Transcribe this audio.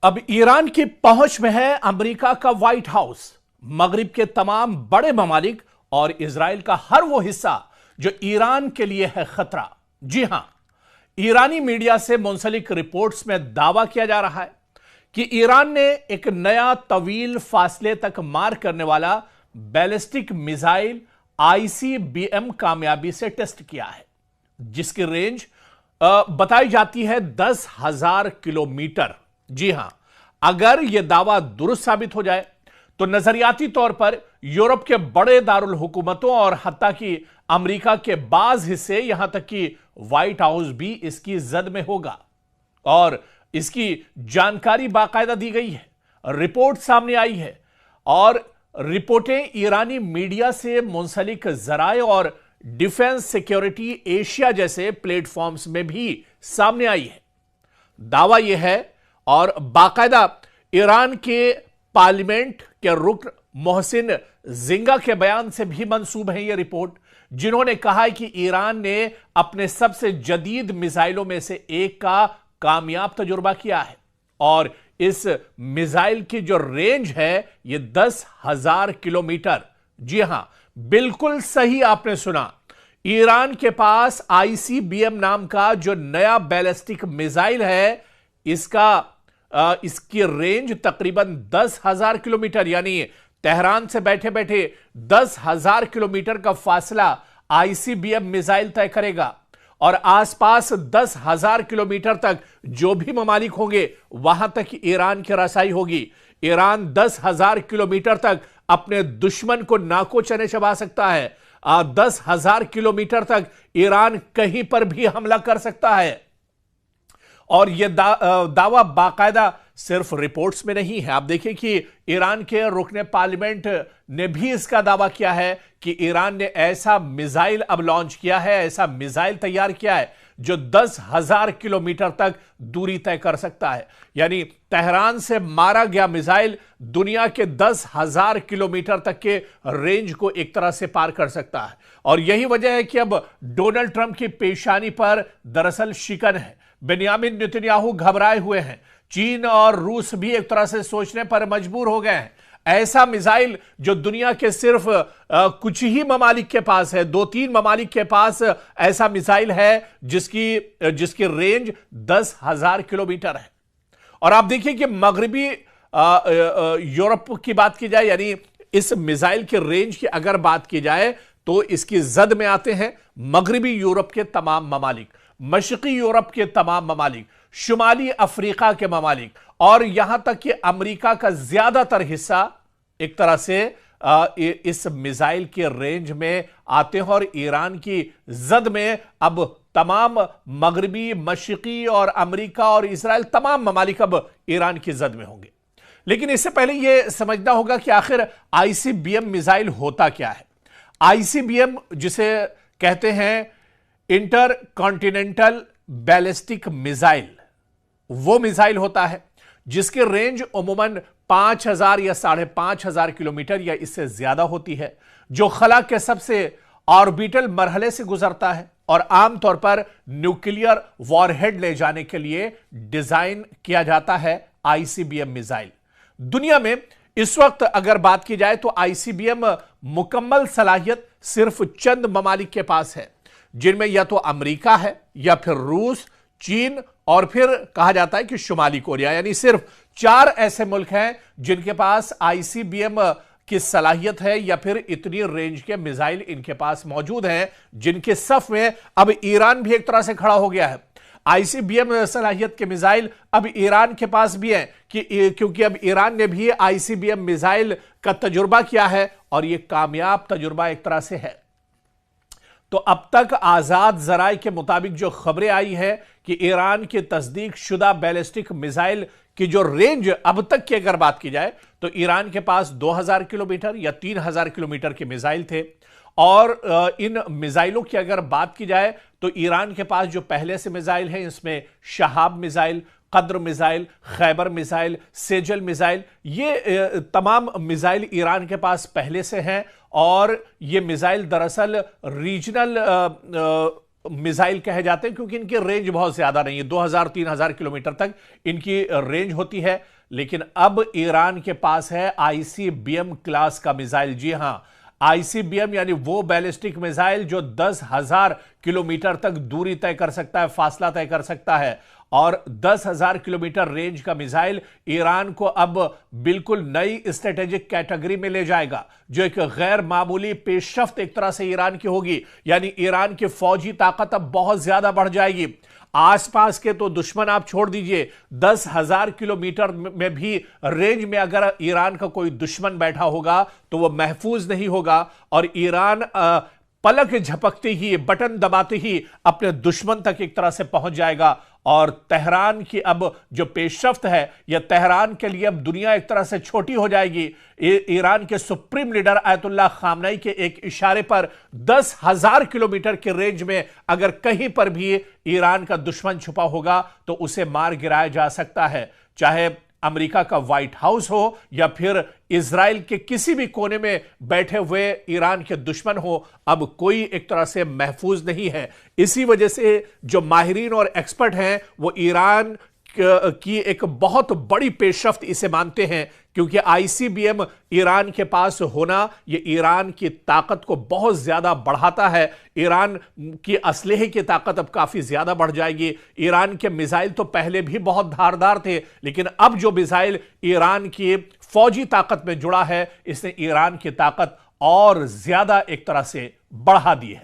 अब ईरान की पहुंच में है अमेरिका का व्हाइट हाउस, मगरिब के तमाम बड़े ममालिक और इजराइल का हर वो हिस्सा जो ईरान के लिए है खतरा। जी हां, ईरानी मीडिया से मुंसलिक रिपोर्ट्स में दावा किया जा रहा है कि ईरान ने एक नया तवील फासले तक मार करने वाला बैलिस्टिक मिसाइल आईसीबीएम कामयाबी से टेस्ट किया है, जिसकी रेंज बताई जाती है 10,000 किलोमीटर। जी हां, अगर यह दावा दुरुस्त साबित हो जाए तो नजरियाती तौर पर यूरोप के बड़े दारुल हुकूमतों और हत्ता कि अमेरिका के बाज हिस्से, यहां तक कि व्हाइट हाउस भी इसकी जद में होगा। और इसकी जानकारी बाकायदा दी गई है, रिपोर्ट सामने आई है और रिपोर्टें ईरानी मीडिया से मुंसलिक जराए और डिफेंस सिक्योरिटी एशिया जैसे प्लेटफॉर्म्स में भी सामने आई है। दावा यह है और बाकायदा ईरान के पार्लियामेंट के रुकन मोहसिन जिंगा के बयान से भी मंसूब है यह रिपोर्ट, जिन्होंने कहा है कि ईरान ने अपने सबसे जदीद मिसाइलों में से एक का कामयाब तजुर्बा किया है और इस मिसाइल की जो रेंज है यह 10,000 किलोमीटर। जी हां, बिल्कुल सही आपने सुना, ईरान के पास आईसीबीएम नाम का जो नया बैलिस्टिक मिसाइल है, इसकी रेंज तकरीबन 10,000 किलोमीटर, यानी तेहरान से बैठे बैठे 10,000 किलोमीटर का फासला आईसीबीएम मिसाइल तय करेगा और आसपास 10,000 किलोमीटर तक जो भी ममालिक होंगे वहां तक ईरान की रसाई होगी। ईरान 10,000 किलोमीटर तक अपने दुश्मन को नाको चने चबा सकता है। 10,000 किलोमीटर तक ईरान कहीं पर भी हमला कर सकता है। और यह दावा बाकायदा सिर्फ रिपोर्ट्स में नहीं है। आप देखिए कि ईरान के रुकने पार्लियामेंट ने भी इसका दावा किया है कि ईरान ने ऐसा मिसाइल अब लॉन्च किया है, ऐसा मिसाइल तैयार किया है जो 10,000 किलोमीटर तक दूरी तय कर सकता है। यानी तेहरान से मारा गया मिसाइल दुनिया के 10,000 किलोमीटर तक के रेंज को एक तरह से पार कर सकता है। और यही वजह है कि अब डोनाल्ड ट्रंप की पेशानी पर दरअसल शिकन है। बेनियामिन नेतन्याहू घबराए हुए हैं। चीन और रूस भी एक तरह से सोचने पर मजबूर हो गए हैं। ऐसा मिसाइल जो दुनिया के सिर्फ कुछ ही ममालिक के पास है, 2-3 ममालिक के पास ऐसा मिसाइल है जिसकी रेंज 10,000 किलोमीटर है। और आप देखिए कि मगरबी यूरोप की बात की जाए, यानी इस मिसाइल के रेंज की अगर बात की जाए तो इसकी जद में आते हैं मगरबी यूरोप के तमाम ममालिक, मशरकी यूरोप के तमाम ममालिक, शुमाली अफ्रीका के ममालिक और यहां तक कि अमेरिका का ज्यादातर हिस्सा एक तरह से इस मिसाइल के रेंज में आते हैं। और ईरान की जद में अब तमाम मगरबी, मशरकी और अमेरिका और इजराइल, तमाम ममालिक अब ईरान की जद में होंगे। लेकिन इससे पहले यह समझना होगा कि आखिर आईसीबीएम मिसाइल होता क्या है। आईसीबीएम जिसे कहते हैं इंटर कॉन्टिनेंटल बैलिस्टिक मिसाइल, वो मिसाइल होता है जिसकी रेंज अमूमन 5,000 या 5,500 किलोमीटर या इससे ज्यादा होती है, जो खला के सबसे ऑर्बिटल मरहले से गुजरता है और आमतौर पर न्यूक्लियर वॉरहेड ले जाने के लिए डिजाइन किया जाता है आईसीबीएम मिसाइल। दुनिया में इस वक्त अगर बात की जाए तो आईसीबीएम मुकम्मल सलाहियत सिर्फ चंद ममालिक के पास है, जिनमें या तो अमेरिका है या फिर रूस, चीन और फिर कहा जाता है कि शुमाली कोरिया। यानी सिर्फ 4 ऐसे मुल्क हैं जिनके पास आईसीबीएम की सलाहियत है या फिर इतनी रेंज के मिसाइल इनके पास मौजूद हैं, जिनके सफ में अब ईरान भी एक तरह से खड़ा हो गया है। आईसीबीएम सलाहियत के मिसाइल अब ईरान के पास भी हैं क्योंकि अब ईरान ने भी आईसीबीएम मिसाइल का तजुर्बा किया है और यह कामयाब तजुर्बा एक तरह से है। तो अब तक आजाद जराए के मुताबिक जो खबरें आई है कि ईरान की तस्दीक शुदा बैलिस्टिक मिसाइल की जो रेंज अब तक की अगर बात की जाए तो ईरान के पास 2,000 किलोमीटर या 3,000 किलोमीटर के मिसाइल थे। और इन मिसाइलों की अगर बात की जाए तो ईरान के पास जो पहले से मिसाइल हैं, इसमें शहाब मिसाइल, कद्र missile, Khyber missile, Sejal missile, ये तमाम मिसाइल ईरान के पास पहले से हैं। और ये मिसाइल दरअसल रीजनल मिसाइल कहे जाते हैं क्योंकि इनकी रेंज बहुत ज्यादा नहीं है, 2000-3000 किलोमीटर तक इनकी रेंज होती है। लेकिन अब ईरान के पास है आईसीबीएम क्लास का मिसाइल। जी हां, आईसीबीएम यानी वो बैलिस्टिक मिसाइल जो 10,000 किलोमीटर तक दूरी तय कर सकता है, फासला तय कर सकता है। और 10,000 किलोमीटर रेंज का मिसाइल ईरान को अब बिल्कुल नई स्ट्रेटेजिक कैटेगरी में ले जाएगा, जो एक गैर मामूली पेशरफ्त एक तरह से ईरान की होगी। यानी ईरान की फौजी ताकत अब बहुत ज्यादा बढ़ जाएगी। आसपास के तो दुश्मन आप छोड़ दीजिए, 10,000 किलोमीटर में भी रेंज में अगर ईरान का कोई दुश्मन बैठा होगा तो वह महफूज नहीं होगा। और ईरान पलक झपकते ही, बटन दबाते ही अपने दुश्मन तक एक तरह से पहुंच जाएगा। और तेहरान की अब जो पेशरफ्त है, यह तेहरान के लिए अब दुनिया एक तरह से छोटी हो जाएगी। ईरान के सुप्रीम लीडर आयतुल्लाह खामनेई के एक इशारे पर 10,000 किलोमीटर की रेंज में अगर कहीं पर भी ईरान का दुश्मन छुपा होगा तो उसे मार गिराया जा सकता है। चाहे अमेरिका का व्हाइट हाउस हो या फिर इजराइल के किसी भी कोने में बैठे हुए ईरान के दुश्मन हो, अब कोई एक तरह से महफूज नहीं है। इसी वजह से जो माहिरीन और एक्सपर्ट हैं वो ईरान की एक बहुत बड़ी पेशरफ्त इसे मानते हैं, क्योंकि आईसीबीएम ईरान के पास होना ये ईरान की ताकत को बहुत ज्यादा बढ़ाता है। ईरान की असलहे की ताकत अब काफी ज्यादा बढ़ जाएगी। ईरान के मिसाइल तो पहले भी बहुत धारदार थे, लेकिन अब जो मिसाइल ईरान की फौजी ताकत में जुड़ा है, इसने ईरान की ताकत और ज्यादा एक तरह से बढ़ा दी है।